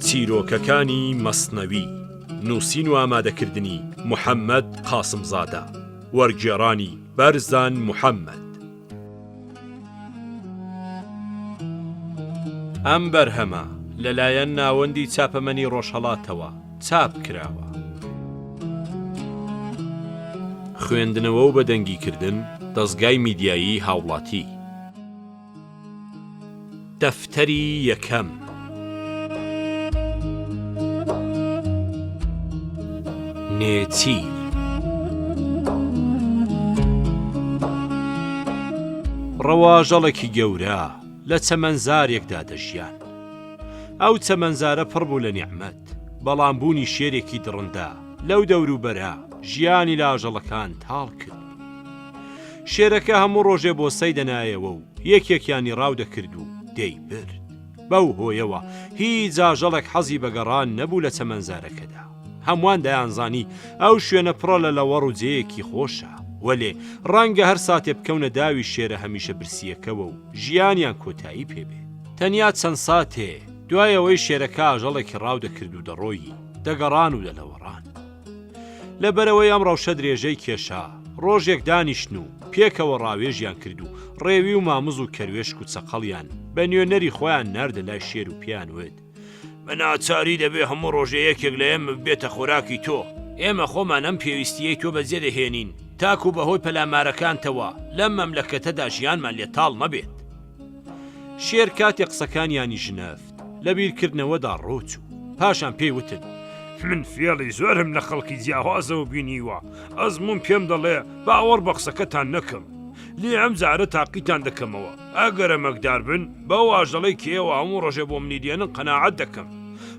چیرۆکەکانی مەسنەوی نووسین و ئامادەکردنی محەممەد قاسمزادە وەرگێڕانی بەرزان محەممەد. ئەم بەرهەمە لەلایەن ناوەندی چاپەمەنی ڕۆژهەڵاتەوە چاپ کراوە. خوێندنەوە و بەدەنگیکردن دەستگای میدیایی هاوڵاتی. دەفتەری یەکەم. نێچیر. ڕەواژەڵێکی گەورە لە چەمەنزارێکدا دەژیان. ئەو چەمەنزارە پڕ بوو لە نیعمەت، بەڵام بوونی شێرێکی دڕندا لەو دەوروبەرە ژیانی لە ئاژەڵەکان تاڵ کرد. شێرەکە هەموو ڕۆژێ بۆ سەی دەنایەوە و یەکێکیانی ڕاو دەکرد و دەیبرد. بەو هۆیەوە هیچ ئاژەڵێک حەزی بەگەڕان نەبوو لە چەمەنزارەکەدا. هەمووان دەیانزانی ئەو شوێنە پڕە لە لەوەڕ و جێیەکی خۆشە، وەلێ ڕەنگە هەر ساتێ بکەونە داوی شێرە هەمیشە برسیەکەوە و ژیانیان کۆتایی پێبێ. تەنیا چەند ساتێ دوایەوەی شێرەکە ئاژەڵێکی ڕاو دەکرد و دەڕۆیی دەگەڕان و دەلەوەڕان. لەبەرەوەی ئەم ڕەوشە درێژەی کێشا ڕۆژێک دانیشتن و پێکەوە ڕاوێژیان کرد و ڕێوی و مامز و کەروێشک و چەقەڵیان بە نوێنەری خۆیان ناردە لای شێر و پیان وێت: بە ناچاری دەبێ هەموو ڕۆژێ یەکێک لە ئێمە ببێتە خۆراکی تۆ. ئێمە خۆمان ئەم پێویستیەی تۆ بەجێ دەهێنین تاکو بەهۆی پەلامارەکانتەوە لەم مەملەکەتەدا ژیانمان لێتاڵ مەبێت. شێر کاتێک قسەکانیانی ژنەفت لە بیرکردنەوەدا ڕۆچوو. پاشان پێی وتن: من فێڵی زۆرم لە خەڵکی جیاوازەوە بینیوە، ئەزمون پێم دەڵێ باوەڕ بە قسەکەتان نەکەم. لێ ئەم جارە تاقیتان دەکەمەوە، ئەگەرە مەکدار بن بەو ئاژەڵەی کێوە هەموو ڕۆژێ بۆ منی دێنن قەناعەت دەکەم.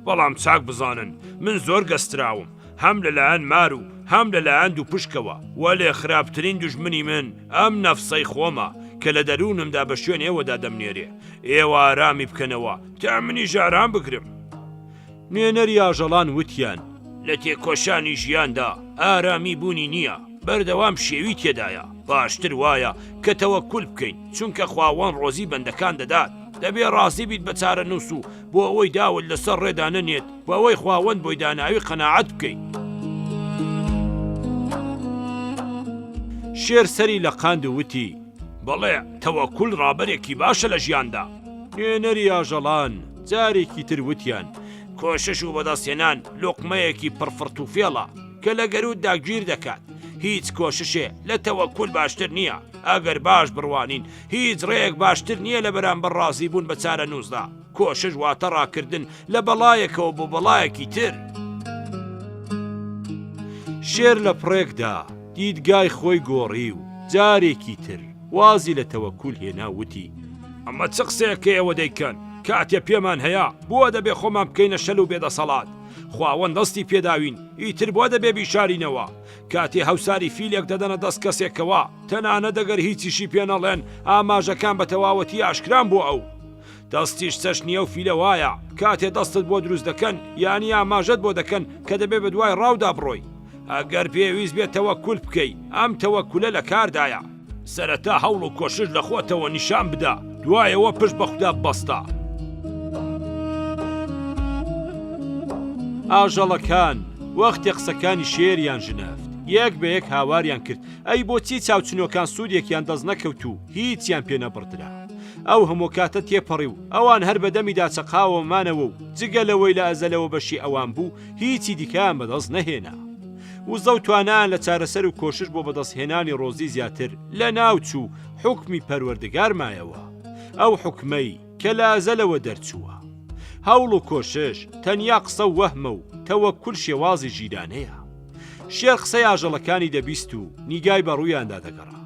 بەڵام چاک بزانن من زۆر گەستراوم، هەم لەلایەن مار و هەم لەلایەن دوو پشکەوە، وەلێ خراپترین دوژمنی من ئەم نەفسەی خۆمە کە لە دەروونمدا بە شوێن ئێوەدا دەمنێرێ. ئێوە ئارامی بکەنەوە تا منی ژاران بگرم. نوێنەری ئاژەڵان وتیان: لە تێکۆشانی ژیاندا ئارامی بوونی نییە، بەردەوام شێوی تێدایە. باشتر وایە کە تەوەککول بکەین، چونکە خواوەن ڕۆزی بەندەکان دەدات. دەبێ ڕاستی بیت بە چارە نووس و بۆ ئەوەی داوت لەسەر ڕێدا نەنێت، بۆ ئەوەی خواوەند بۆی داناوی قەناعەت بکەین. شێر سەری لە قاند و وتی: بەڵێ تەوەککول ڕابەرێکی باشە لە ژیاندا. نوێنەری ئاژەڵان جارێکی تر وتیان: کۆشش و بەدەستێنان لۆقمەیەکی پڕفڕت و فێڵە کە لە گەروددا گیر دەکات. هیچ کۆششێ لە تەوەککول باشتر نییە. ئەگەر باش بڕوانین هیچ ڕێیەک باشتر نییە لە بەرامبەر ڕازی بوون بە چارە نووسدا. کۆشش واتە ڕاکردن لە بەڵایەکەوە بۆ بەڵایەکی تر. شێر لە پڕێکدا دیدگای خۆی گۆڕی و جارێکی تر وازی لە تەوەککول هێنا وتی: ئەمە چ قسەیەکە ئێوە دەیکەن؟ کاتێ پێمان هەیە بۆ دەبێ خۆمان بکەینە شەل و بێدەسەڵات. خواوەن دەستی پێداوین، ئیتر بۆ دەبێ بیشارینەوە. کاتێ هەوساری فیلێک دەدەنە دەست کەسێکەوە تەنانە دەگەر هیچیشی پێنەڵێن ئاماژەکان بە تەواوەتی ئاشکران بۆ ئەو. دەستیش چەش نییە و فیلە وایە کاتێ دەستت بۆ دروست دەکەن یانی ئاماژەت بۆ دەکەن کە دەبێ بە دوای ڕاودا بڕۆی. ئەگەر پێویست بێت تەوەککول بکەی، ئەم تەوەککولە لە کاردایە. سەرەتا هەوڵ و کۆشش لە خۆتەوە نیشان بدە، دوایەوە پشت بە خوددا بەستە. ئاژەڵەکان وەختی قسەکانی شێریان ژنەفت یەک بە یەک هاواریان کرد: ئەی بۆچی چاوچنۆکان سوودێکیان دەست نەکەوت و هیچیان پێ نەبڕدرا؟ ئەو هەموو کاتە تێپەڕی و ئەوان هەر بەدەمیدا چەقاوەمانەوە و جگە لەوەی لە ئەزەلەوە بەشی ئەوان بوو هیچی دیکەیان بەدەست نەهێنا. وزە و توانان لە چارەسەر و کۆشش بۆ بەدەستهێنانی ڕۆزی زیاتر لە ناوچوو حوکمی پەروەردگار مایەوە، ئەو حوکمەی کە لە ئەزەلەوە دەرچووە. هەوڵ و کۆشش تەنیا قسە و وەهمە و تەوەککول شێوازی ژیرانەیە. شێر قسەی ئاژەڵەکانی دەبیست و نیگای بە ڕوویاندا دەگەڕا.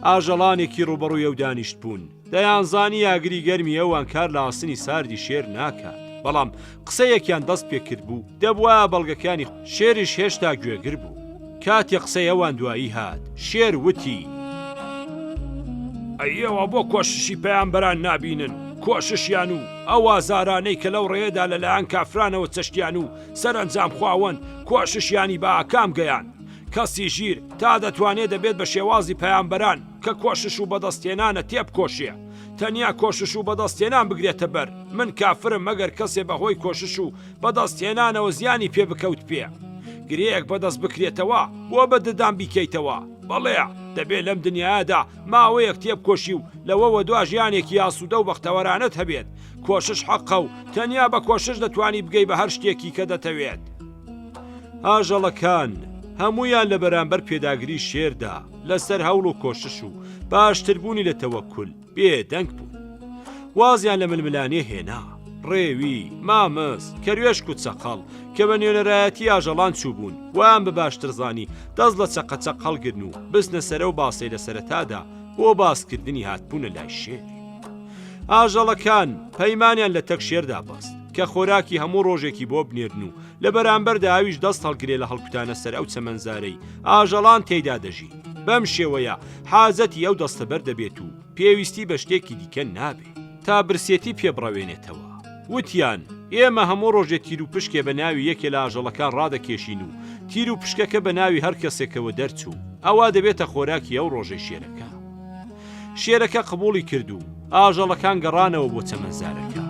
ئاژەڵانێکی ڕوبەڕووی ئەو دانیشت بوون دەیانزانی ئاگری گەرمی ئەوان کار لە ئاسنی ساردی شێر ناکات، بەڵام قسەیەکیان دەست پێ کرد بوو دەبووە بەڵگەکانی شێریش هێشتا گوێگر بوو. کاتی قسەی ئەوان دوایی هات، شێر وتی: ئەیەوە بۆ کۆششی پەیامبەران نابینن، کۆششیان و ئەو ئازارانەی کە لەو ڕێدا لەلایەن کافرانەوە چەشتیان و سەرنجام خواوەن کۆششیانی بە ئاکام گەیان. کەسی ژیر تا دەتوانێت دەبێت بە شێوازی پەیامبەران کە کۆشش و بەدەستێنانە تێبکۆشێ تەنیا کۆشش و بەدەستێنان بگرێتە بەر من کافرم مەگەر کەسێ بەهۆی کۆشش و بەدەستێنانەوە زیانی پێ بکەوت پێ گرەیەک بەدەست بکرێتەوە بۆ بە ددان بیکەیتەوە بەڵێ دەبێت لەم دنیادا ماوەیەک تێبکۆشی و لەوەوە دوا ژیانێکی یاسوودە و بەختەوەرانت هەبێت کۆشش حەقە و تەنیا بە کۆشش دەتوانی بگەی بە هەر شتێکی کە دەتەوێت ئاژەڵەکان هەمویان لە بەرامبەر پێداگری شێردا لەسەر هەوڵ و کۆشش و باشتربوونی لە تەوەکل بێدەنگ بوو وازیان لە ململانێ هێنا ڕێوی مامەس کەروێشک و چەقەڵ کە بە نوێنەرایەتی ئاژەڵان چوو بوون ویان بە باشترزانی دەست لە چەقەچەق هەڵگرن و بستنە سەرە و باسی لە سەرەتادا بۆ باسکردنی هاتبوونە لای شێر ئاژەڵەکان پەیمانیان لە تەک شێردا بەست کە خۆراکی هەموو ڕۆژێکی بۆ بنێرن و لە بەرامبەردا ئاویش دەست هەڵگرێ لە هەڵکوتانە سەر ئەو چەمەنزارەی ئاژەڵان تێیدا دەژی بەم شێوەیە حازەتی ئەو دەستەبەر دەبێت و پێویستی بە شتێکی دیکە نابێت تا برسێتی پێبڕەوێنێتەوە وتیان ئێمە هەموو ڕۆژێ تیر و پشکێ بە ناوی یەکێ لە ئاژەڵەکان ڕادەکێشین و تیر و پشکەکە بە ناوی هەر کەسێکەوە دەرچوو ئەوا دەبێتە خۆراکی ئەو ڕۆژەی شێرەکە شێرەکە قبوڵی کرد و ئاژەڵەکان گەڕانەوە بۆ چەمەنزارەکە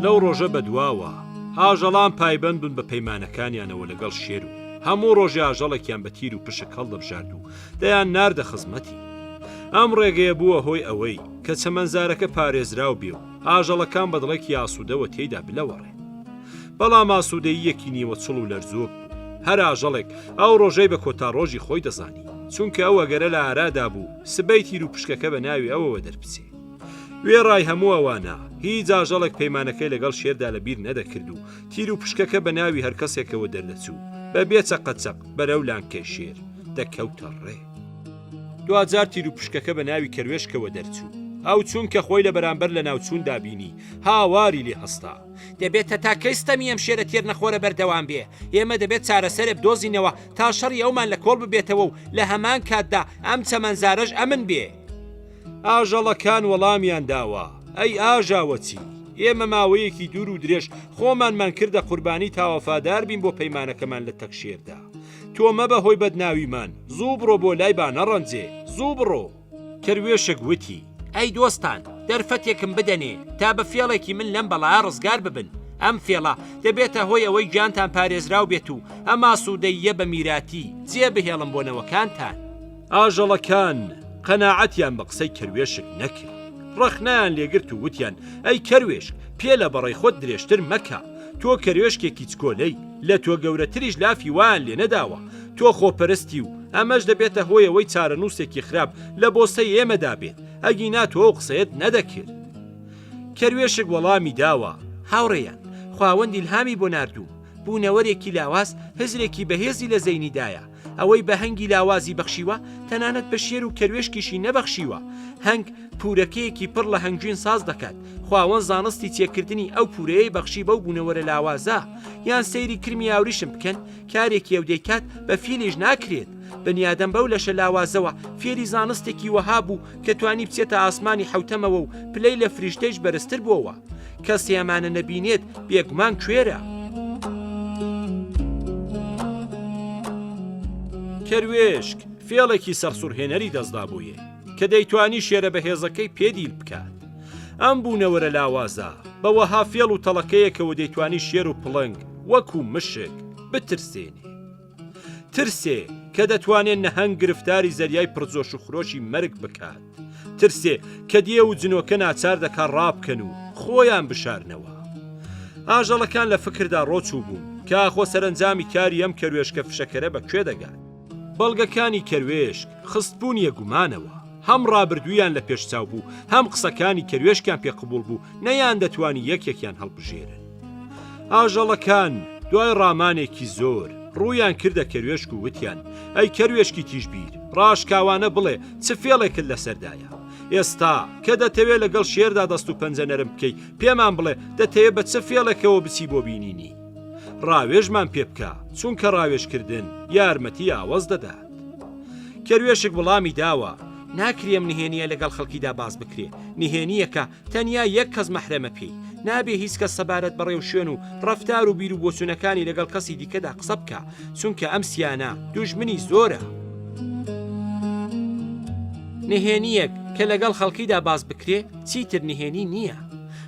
لەو ڕۆژە بەدواوە ئاژەڵان پایبەند بوون بە پەیمانەکانیانەوە لەگەڵ شێر و هەموو ڕۆژێ ئاژەڵێکیان بە تیر و پشک هەڵدەبژارد و دەیان ناردە خزمەتی ئەم ڕێگەیە بووە هۆی ئەوەی کە چەمەنزارەکە پارێزراو بێ و ئاژەڵەکان بە دڵێکی ئاسوودەوە تێیدا بلەوەڕێن بەڵام ئاسوودەیی یەکی نیوە چڵ و لەرزۆک بوو هەر ئاژەڵێک ئەو ڕۆژەی بە کۆتاڕۆژی خۆی دەزانی چونکە ئەوە گەرە لە ئارادا بوو سبەی تیر و پشکەکە بە ناوی ئەوەوە دەربچێ وێڕای هەموو ئەوانە هیچ ئاژەڵێک پەیمانەکەی لەگەڵ شێردا لەبیر نەدەکرد و تیر و پشکەکە بە ناوی هەر کەسێکەوە دەردەچوو بە بێ چەقەچەق بەرەو لانکەی شێر دەکەوتە ڕێ دوجار تیر و پشکەکە بە ناوی کەروێشکەوە دەرچوو ئەو چونکە خۆی لە بەرامبەر لە ناوچوون دابینی هاواری لێ هەستا دەبێتە تا کەیستەمی ئەم شێرە تێر نەخۆرە بەردەوام بێ ئێمە دەبێت چارەسەرێ بدۆزینەوە تا شەڕی ئەومان لە کۆڵ ببێتەوە و لە هەمان کاتدا ئەم چەمەنزارەش ئەمن بێ ئاژەڵەکان وەڵامیان داوە ئەی ئاژاوەچی ئێمە ماوەیەکی دوور و درێژ خۆمانمان کردە قوربانی تاوەفادار بین بۆ پەیمانەکەمان لە تەک شێردا تۆ مەبە هۆی بەدناویمان زوو بڕۆ بۆ لای با نەڕەنجێ زوو بڕۆ کەروێشک وتی ئەی دۆستان دەرفەتێکم بدەنێ تا بە فێڵێکی من لەم بەڵایە ڕزگار ببن ئەم فێڵە دەبێتە هۆی ئەوەی گیانتان پارێزراو بێت و ئەم ئاسوودەییە بە میراتی جێ بهێڵم بۆ نەوەکانتان ئاژەڵەکان قەناعەتیان بە قسەی کەروێشک نەکرد ڕەخنیان لێگرت و وتیان ئەی کەروێشک پێ لە بەڕێی خۆت درێژتر مەکە تۆ کەروێشکێکی چکۆلەی لە تۆ گەورەتریش لافی وان لێ نەداوە تۆ خۆپەرستی و ئەمەش دەبێتە هۆی ئەوەی چارەنووسێکی خراپ لە بۆسەی ئێمەدا بێت ئەگینا تۆ قسەیەت نەدەکرد کەروێشک وەڵامی داوە هاوڕێیان خواوەندی الهامی بۆ ناردوو بوونەوەرێکی لاواز هزرێکی بەهێزی لە زەینیدایە ئەوەی بە هەنگی لاوازی بەخشیوە تەنانەت بە شێر و کەروێشکیشی نەبەخشیوە هەنگ پورەکەیەکی پڕ لە هەنگوین ساز دەکات خواوەن زانستی تێکردنی ئەو پورەیەی بەخشی بەو بوونەوەرە لاوازە یان سەیری کرمی ئاوریشم بکەن کارێکی ئەو دەیکات بە فیلێژ ناکرێت بەنیادەم بەو لەشە لاوازەوە فێری زانستێکی وەها بوو کە توانی بچێتە ئاسمانی حوتەمەوە و پلەی لە فریشتەیش بەرزتر بووەوە کەس ئەمانە نەبینێت بێگومان کوێرە کەروێشک فێڵێکی سەرسوورهێنەری دەستدا بوویە کە دەیتوانی شێرە بەهێزەکەی پێدیل بکات ئەم بوونەوەرە لاوازە بەوەها فێڵ و تەڵەکەیەکەوە دەیتوانی شێر و پڵنگ وەکو مشک بترسێنێ ترسێ کە دەتوانێت نەهەنگ گرفتاری زەریای پرجۆش و خرۆشی مەرگ بکات ترسێ کە دیێ و جنۆکە ناچار دەکات ڕابکەن و خۆیان بشارنەوە ئاژەڵەکان لە فکردا ڕۆچوو بوون کە ئاخۆ سەرنجامی کاری ئەم کەروێشکە فشەکەرە بەکوێ دەگات بەڵگەکانی کەروێشک خستبوون یەگومانەوە هەم ڕابردوویان لە پێشچاو بوو هەم قسەکانی کەروێشکیان پێقبول بوو نەیان دەتوانی یەکێکیان هەڵبژێرن ئاژەڵەکان دوای ڕامانێکی زۆر ڕوویان کردە کەروێشک و وتیان ئەی کەروێشکی تیژبیر ڕاشکاوانە بڵێ چ فێڵێکت لەسەردایە ئێستا کە دەتەوێت لەگەڵ شێردا دەست و پەنجە نەرم بکەی پێمان بڵێ دەتەوێت بە چ فێڵێکەوە بچی بۆ بینینی ڕاوێژمان پێ بکە چونکە ڕاوێژکردن یارمەتی ئاوەز دەدات کەروێشک وەڵامی داوە ناکرێم نهێنیە لەگەڵ خەڵکیدا باز بکرێ نهێنیەکە تەنیا یەک کەس مەحرەمە پێی نابێ هیچ کەس سەبارەت بەڕێو شوێن و ڕەفتار و بیر و بۆچوونەکانی لەگەڵ کەسی دیکەدا قسە بکە چونکە ئەم سیانە دوژمنی زۆرە. نهێنیەک کە لەگەڵ خەڵکیدا باز بکرێ چیتر نهێنی نییە،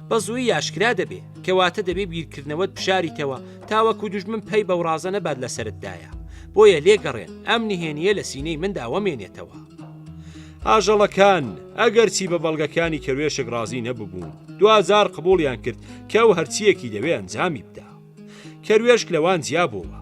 بە زووی یاشکرا دەبێ کەواتە دەبێ بیرکردنەوەت بشاریتەوە تاوەکو دوژمن پەی بە ڕازە نەبات لەسەرتدایە، بۆیە لێگەڕێن ئەم نهێنیە لە سینەی مندا وەمێنێتەوە. ئاژەڵەکان ئەگەرچی بە بەڵگەکانی کەروێشک ڕازی نەببوون 2000 قبوڵیان کرد کە ئەو هەرچیەکی دەوێ ئەنجامی بدا. کەروێشک لەوان جیابەوە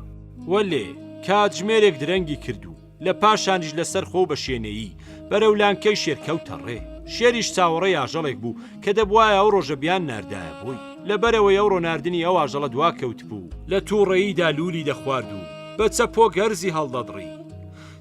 وەلێ کاتژمێرێک درەنگی کردو لە پاشانیش لەسەر خۆ بە شوێنەیی بەرەو لانکەی شێرکەوتە ڕێ. شێریش چاوەڕێی ئاژەڵێک بوو کە دەبوایە ئەو ڕۆژە بیان ناردایە بووی لەبەرەوەی ئەو ڕۆناردنی ئەو ئاژەڵە دوا کەوت بوو لە تووڕێیدا لولی دەخوارد و بە چەپۆ گەرزی هەڵدەدڕی.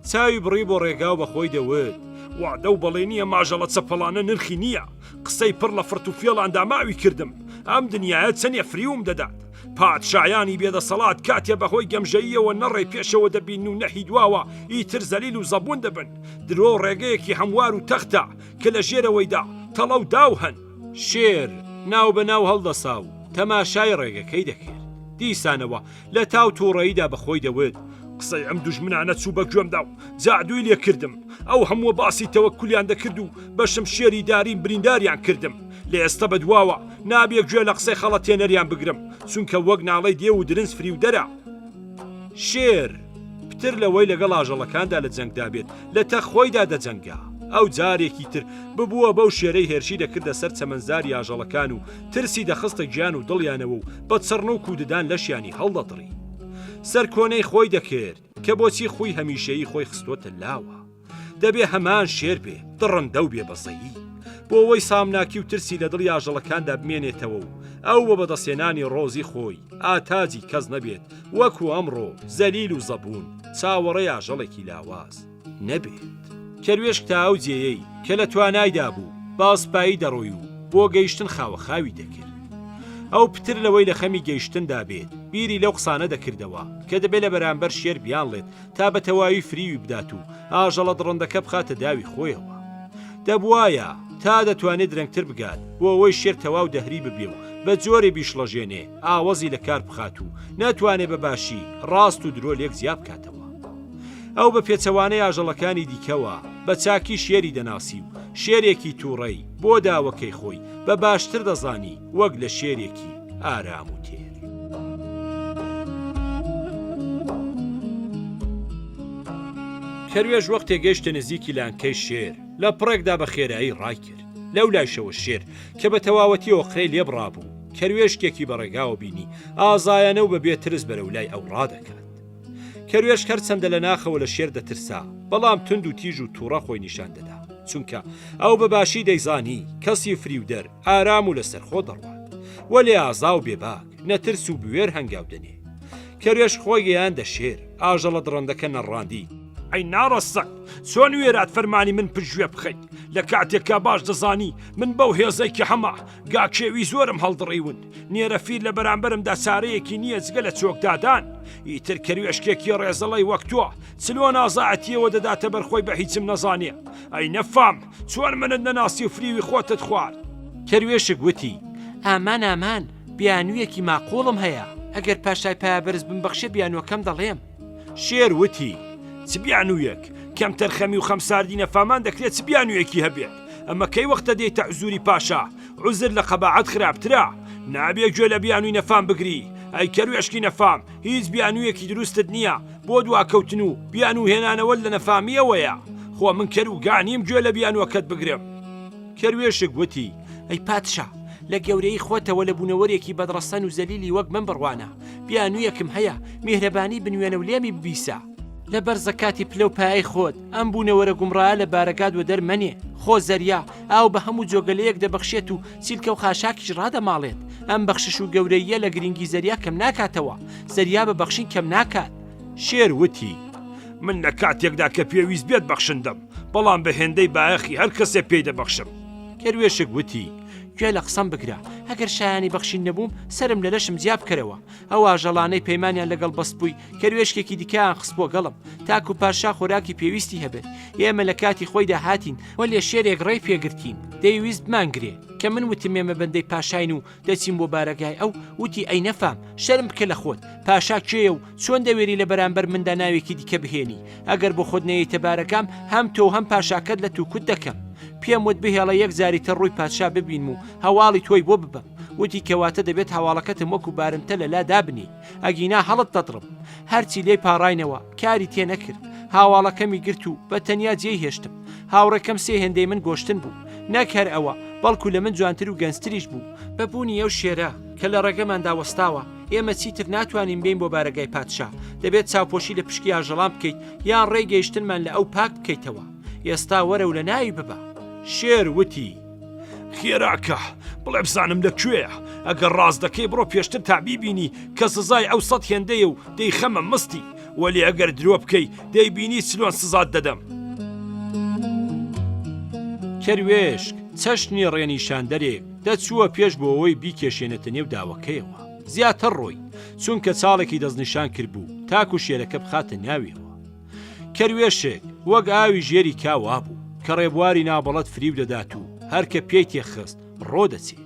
چاوی بڕی بۆ ڕێگاو بەخۆی دەوت وادە و بەڵێ نییە ماژەڵە چەپەڵانە نرخی نییە، قسەی پڕ لە فرت و فێڵاندا ماوی کردم، ئەم دنیاە چەندێ فریوم دەدات. پادشایانی بێدەسەڵات کاتێ بەهۆی گەمژەییەوە نەڕێ پێشەوە دەبین و نەحی دواوە ئیتر زەلیل و زەبوون دەبن. درۆ ڕێگەیەکی هەموار و تەختە کە لە ژێرەوەیدا تەڵە و داو هەن. شێر ناو بەناو هەڵدەسا و تەماشای ڕێگەکەی دەکرد. دیسانەوە لە تاو تووڕەییدا بەخۆی دەوت قسەی ئەم دوژمنانە چوو بە گوێمدا و جادووی لێ کردم، ئەو هەموو باسی تەوەکولیان دەکرد و بەشم شێری داریم برینداریان کردم. لە ئێستا بەدواوە نابێ گوێ لە قسەی خەڵەتێنەریان بگرم چونکە وەک ناڵەی دێ و درنج فری و دەرە. شێر پتر لەوەی لەگەڵ ئاژەڵەکاندا لە جەنگدا بێت لە تەخۆیدا دەجەنگا. ئەو جارێکی تر ببووە بەو شێرەی هێرشی دەکردە سەر چەمەنزاری ئاژەڵەکان و ترسی دەخستە گیان و دڵیانەوە و بە چڕن و کوددان لەشیانی هەڵدەدڕی. سەرکۆنەی خۆی دەکرد کە بۆچی خۆی هەمیشەیی خۆی خستۆتە لاوە. دەبێ هەمان شێر بێ دڕندە و بێ بەزەیی بۆ ئەوەی سامناکی و ترسی لە دڵی ئاژەڵەکاندا بمێنێتەوە و ئەو بە بەدەسێنانی ڕۆزی خۆی ئاتاجی کەس نەبێت وەکو ئەمڕۆ زەلیل و زەبوون چاوەڕێی ئاژەڵێکی لاواز نەبێت. کەروێشک تا ئەو جێیەی کە لە توانایدا بوو باسپایی دەڕۆی و بۆ گەیشتن خاوەخاوی دەکرد. ئەو پتر لەوەی لە خەمی گەیشتندا بێت بیری لەو قسانە دەکردەوە کە دەبێت لە بەرامبەر شێر بیانڵێت تا بە تەواوی فریوی بدات و ئاژەڵە دڕندەکە بخاتە داوی خۆیەوە. دەبوایە تا دەتوانێت درەنگتر بگات بۆ ئەوەی شێر تەواو دەهری ببێ و بە جۆرێ بیشڵەژێنێ ئاوەزی لە کار بخات و ناتوانێت بە باشی ڕاست و درۆ لێک زیاب بکاتەوە. ئەو بە پێچەوانەی ئاژەڵەکانی دیکەوە بە چاکی شێری دەناسی و شێرێکی تووڕەی بۆ داوەکەی خۆی بە باشتر دەزانی وەک لە شێرێکی ئارام و تێر. کەروێژ وەختێ گەیشتە نزیکی لانکەی شێر لە پڕێکدا بە خێرایی ڕای کرد. لەو لایشەوە شێر کە بە تەواوەتی ئۆقرەی لێبڕابوو کەروێشکێکی بەڕێگاوە بینی ئازایەنە و بەبێ ترس بەرەو لای ئەو ڕادەکات. کەروێش هەرچەندە لە ناخەوە لە شێر دەترسا بەڵام تند و تیژ و تووڕە خۆی نیشان دەدا چونکە ئەو بەباشی دەیزانی کەسی فریودەر ئارام و لەسەر خۆ دەڕوات وەلێ ئازا و بێباک نەترس و بوێر هەنگاو دەنێ. کەروێش خۆی گەیاندە شێر ئاژەڵە دڕندەکە نەڕاندی ئەی ناڕەستە چۆن وێرات فەرمانی من پژوێ بخەیت لە کاتێکا باش دەزانی من بەو هێزەیکی هەما گاکێوی زۆرم هەڵدڕیون نێرەفیر لە بەرامبەرمدا چارەیەکی نییە جگە لە چۆکدادان. ئیتر کەروێشکێکی ڕێزەڵی وەک تۆ چلۆ نازاعەتیەوە دەداتە بەرخۆی بە هیچم نەزانێ. ئەی نەفام چۆن منت نەناسی و فریوی خۆتت خوارد. کەروێشک وتی ئامان بیانوویەکی ماقۆڵم هەیە ئەگەر پاشای پایابرز بمبەخشێ بیانوەکەم دەڵێم. شێر وتی چ بیانوویەک کەم تەرخەمی و خەمساردی نەفامان دەکرێت چ بیانوویەکی هەبێت. ئەمە کەی وەختە دێتە عزوری پاشا عوزر لە قەباعەت خراپترا نابێ گوێ لە بیانووی نەفام بگری. ئەی کەروێشکی نەفام هیچ بیانوویەکی دروستت نییە بۆ دواکەوتن و بیانوو هێنانەوە لە نەفامیەوەیە. خۆ من کەروگانیم گوێ لە بیانوەکەت بگرم. کەروێشک وتی ئەی پادشا لە گەورەی خۆتەوە لە بوونەوەرێکی بەدڕەسەن و زەلیلی وەک من بڕوانە بیانوویەکم هەیە میهرەبانی بنوێنە و لێمی ببیسە لە بەر زەکاتی پلە و پایەی خۆت ئەم بوونەوەرە گومڕایە لە بارەکات وە دەرمەنێ خۆ زەریا ئاو بە هەموو جۆگەلەیەک دەبەخشێت و چیلکە و خاشاکیش ڕادەماڵێت. ئەم بەخشش و گەورەیە لە گرنگی زەریا کەم ناکاتەوە زەریا بە بەخشین کەم ناکات. شێر وتی من لە کاتێکدا کە پێویست بێت بەخشندم بەڵام بە هێندەی بایەخی هەر کەسێ پێی دەبەخشم. کەروێشک وتی گوێ لە قسەم بگرە ئەگەر شایانی بەخشین نەبووم سرم لە لەشم جیا بکەرەوە ئەو ئاژەڵانەی پەیمانیان لەگەڵ بەست بووی کەروێشکێکی دیکەیان خست بۆ گەڵم تاکو پاشا خۆراکی پێویستی هەبێت ئێمە لە کاتی خۆیدا هاتین وە لێ شێرێک ڕێی پێگرتین دەیویست بمانگرێ کە من وتم ئێمە بەندەی پاشاین و دەچین بۆ بارەگای ئەو وتی ئەی نەفام شەرم بکە لە خۆت پاشا کێیە و چۆن دەوێری لە بەرامبەر مندا ناوێکی دیکە بهێنی ئەگەر بۆ خۆت نەیەیتە بارەکەم هەم تۆ هەم پاشاکەت لە تووکوت دەکەم پێم وت بهێڵە یەک جاری تر ڕووی پادشا ببینم و هەواڵی تۆی بۆ ببەم وتی کەواتە دەبێت هەواڵەکەتم وەکو بارمتە لەلا دابنی ئەگینا هەڵت دەدڕم هەرچی لێ پاڕاینەوە کاری تێ نەکرد هاواڵەکەمی گرت و بە تەنیا جێی هێشتم هاوڕەکەم سێ هێندەی من گۆشتن بوو نەک هەر ئەوە بەڵکو لە من جوانتر و گەنجتریش بوو بەبوونی ئەو شێرە کە لە ڕێگەماندا وەستاوە ئێمە چیتر ناتوانین بین بۆ بارەگای پادشا دەبێت چاوپۆشی لە پشکی ئاژەڵان بکەیت یان ڕێگەیشتنمان لە ئەو پاک بکەیتەوە ئێستا وەرە و لە ناوی ببە شێر وتی خێراکە بڵێ بزانم لەکوێیە ئەگەر ڕاست دەکەی بڕۆ پێشتر تا بیبینی کە سزای ئەو سەد هێندەیە و دەی خەمە مستی وەلی ئەگەر درۆ بکەی دەیبینی چلۆن سزات دەدەم کەروێشک چەشنی ڕێنیشاندەرێک دەچووە پێش بۆ ئەوەی بیکێشێنێتە نێو داوەکەیەوە زیاتر ڕۆی چونکە چاڵێکی دەستنیشان کردبوو تاکو شێرەکە بخاتە ناویەوە کەروێشێک وەک ئاوی ژێری کاوا بوو کە ڕێبواری نابەڵەت فریو دەدات و هەرکە پێی تێخست ڕۆ دەچێت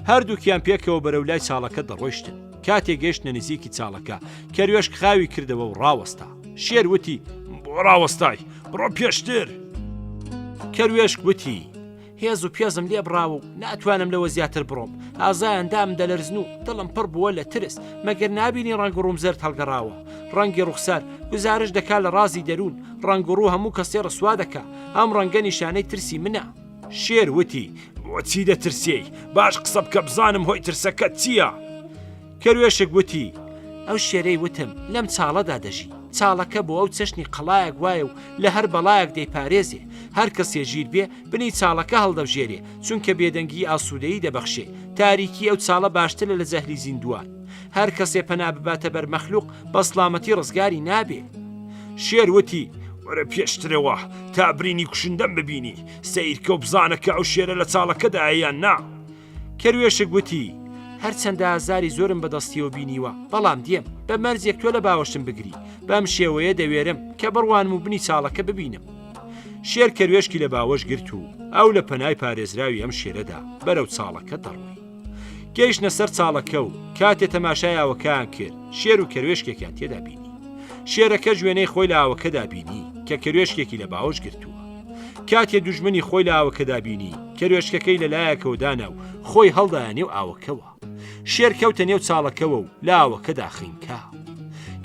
هەردووکیان پێکەوە بەرەو لای چاڵەکە دەڕۆیشتن کاتێک گەیشتە نزیکی چاڵەکە کەروێشک خاوی کردەوە و ڕاوەستا شێر وتی بۆ ڕاوەستای بڕۆ پێشتر کەروێشک وتی هێز و پێزم لێ بڕاوە و ناتوانم لەوە زیاتر بڕۆم ئازایان دام دەلەرزن و دڵم پڕ بووە لە ترس مەگەر نابینی ڕەنگ ڕووم زەرد هەڵگەڕاوە ڕەنگی ڕوخسار گزارش دەکا لە ڕازی دەروون ڕەنگ ڕوو هەموو کەسێ ڕسوا دەکا ئەم ڕەنگە نیشانەی ترسی منە شێر وتی بۆچی دەترسێی باش قسە بکە بزانم هۆی ترسەکەت چییە کەروێشک وتی ئەو شێرەی وتم لەم چاڵەدا دەژی چاڵەکە بۆ ئەو چەشنی قەڵایەک وایە و لە هەر بەڵایەک دەیپارێزێ هەر کەسێ ژیر بێ بنی چاڵەکە هەڵدەبژێرێ چونکە بێدەنگی ئاسوودەیی دەبەخشێ تاریکی ئەو چاڵە باشترە لە زەهری زیندوان هەر کەسێ پەنا بباتە بەر مەخلوق بە سڵامەتی ڕزگاری نابێ شێر وتی وەرە پێشترەوە تا برینی کوشندەم ببینی سیرکە و بزانەکە ئەو شێرە لە چاڵەکەدا یان نا کەروێشک وتی هەرچەندە ئازاری زۆرم بەدەستیەوە بینیوە بەڵام دێم بە مەرزێک تۆ لە باوەشم بگری بەم شێوەیە دەوێرم کە بڕوانم و بنی چاڵەکە ببینم شێر کەروێشکی لە باوەش گرت و ئەو لە پەنای پارێزراوی ئەم شێرەدا بەرەو چاڵەکە دەڕوی گەیشتە سەر چاڵەکە و کاتێ تەماشای ئاوەکەیان کرد شێر و کەروێشکێکیان تێدا بینی شێرەکە ژوێنەی خۆی لە ئاوەکەدا بینی کە کەروێشکێکی لە باوەش گرتووە کاتێ دوژمنی خۆی لە ئاوەکەدا بینی کەروێشکەکەی لە لایەکەوە دانا و خۆی هەڵدایە نێو ئاوەکەوە شێر کەوتە نێو چاڵەکەوە و لە ئاوەکەدا خینکا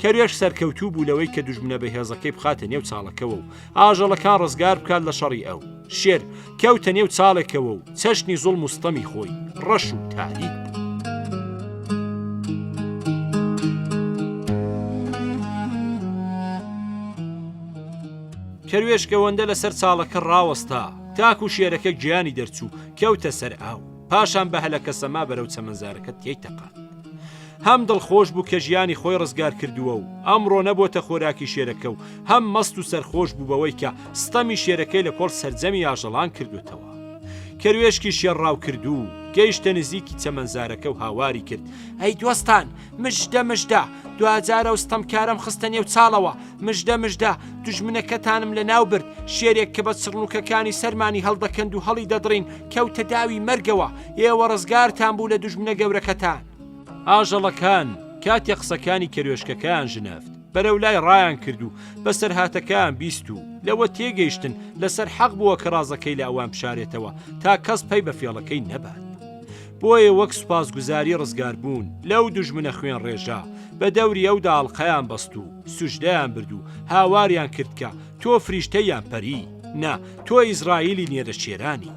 کەروێش سەرکەوتوو بوو لەوەی کە دوژمنە بەهێزەکەی بخاتە نێو چاڵەکەوە و ئاژەڵەکان ڕزگار بکات لە شەڕی ئەو شێر کەوتە نێو چاڵێکەوە و چەشنی زوڵم و ستەمی خۆی ڕەش و تاریک بوو. کەروێشکەوەندە لەسەر چاڵەکە ڕاوەستا تاکو شێرەکە گیانی دەرچوو کەوتە سەر ئاو پاشان بە هەلەکە سەما بەرەو چەمەنزارەکە تێیتەقات هەم دڵخۆش بوو کە ژیانی خۆی ڕزگار کردووە و ئەمڕۆ نەبۆتە خۆراکی شێرەکە و هەم مەست و سەرخۆش بوو بەوەی کە ستەمی شێرەکەی لە کۆڵ سەرجەمی ئاژەڵان کردوتەوە کەروێشکی شێڕاو کردو گەیشتە نزیکی چەمەنزارەکە و هاواری کرد ئەی دۆستان مژدە دوجارە وستەمکارم خستە نێو چاڵەوە مژدە دوژمنەکەتانم لە ناو برد شێرێک کە بە چڕنوکەکانی سەرمانی هەڵدەکەند و هەڵی دەدڕین کەوتە داوی مەرگەوە ئێوە ڕزگارتان بوو لە دوژمنە گەورەکەتان ئاژەڵەکان کاتێ قسەکانی کەروێشکەکان ژنەفت بەرەو لای ڕایان کرد و بەسەر هاتەکان بیست و لەوە تێگەیشتن لەسەر حەق بووە کە ڕازەکەی لە ئەوان بشارێتەوە تا کەس پەی بە فێڵەکەی نەبات بۆیە وەک سوپاسگوزاری ڕزگاربوون لەو دوژمنە خوێن ڕێژە بە دەوری ئەودا ئاڵقەیان بەست و سوژدەیان برد و هاواریان کرد کە تۆ فریشتەیان پەری نا تۆ ئیزرائیلی نێرە شێرانی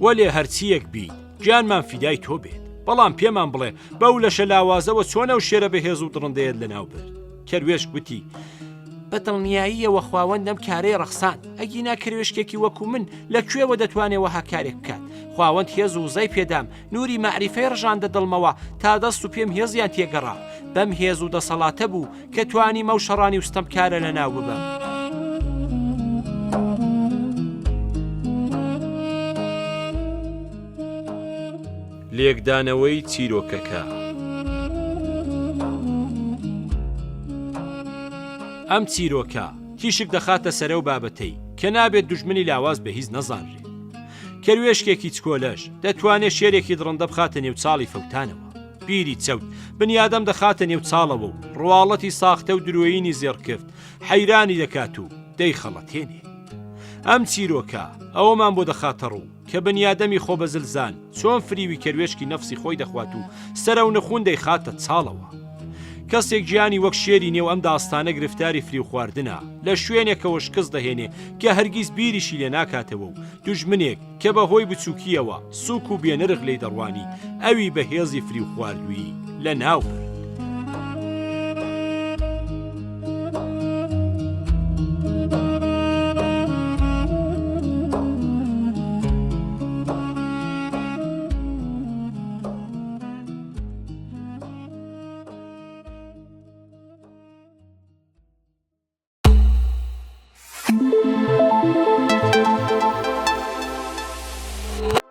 وەلێ هەرچیەک بیت گیانمان فیدای تۆ بێت بەڵام پێمان بڵێ بەو لەشە لاوازەوە چۆنە و شێرە بەهێز و دڕندەیەت لەناو برد کەروێشک گوتی بەدڵنیاییەوە خواوەندەم کارەی ڕەخسان ئەگینا کەروێشکێکی وەکو من لەکوێوە دەتوانێەوە هاکارێک بکات خواوەند هێز و زەی پێدام نوری مەعریفەی ڕژاندە دڵمەوە تا دەست و پێم هێزیان تێگەڕا بەم هێز و دەسەڵاتە بوو کە توانی مەو شەڕانی وستەم کارە لەناو ببەم لێکدانەوەی چیرۆکەکە. ئەم چیرۆکە تیشک دەخاتە سەرە و بابەتەی کە نابێت دوژمنی لاواز بە هیچ نەزانرێت. کەروێشکێکی چکۆلەش دەتوانێت شێرێکی دڕندە بخاتە نێو چاڵی فەوتانەوە. بیری چەوت بنیادەم دەخاتە نێو چاڵەوە و ڕواڵەتی ساختە و درۆیینی زێڕکرد حەیرانی دەکات و دەی خەڵەتێنێ. ئەم چیرۆکە ئەوەمان بۆ دەخاتە ڕوو کە بنیادەمی خۆ بەزلزان چۆن فریوی کەروێشکی نەفسی خۆی دەخوات و سەرە و نەخون دەیخاتە چاڵەوە. کەسێک گیانی وەک شێری نێو ئەم داستانە گرفتاری فری و خواردنە لە شوێنێکەوە شکست دەهێنێ کە هەرگیز بیریشی لێ ناکاتەوە و دوژمنێک کە بەهۆی بچووکیەوە سووک و بێنرخ لێی دەڕوانی ئەوی بە هێزی فری و خواردووی لە ناو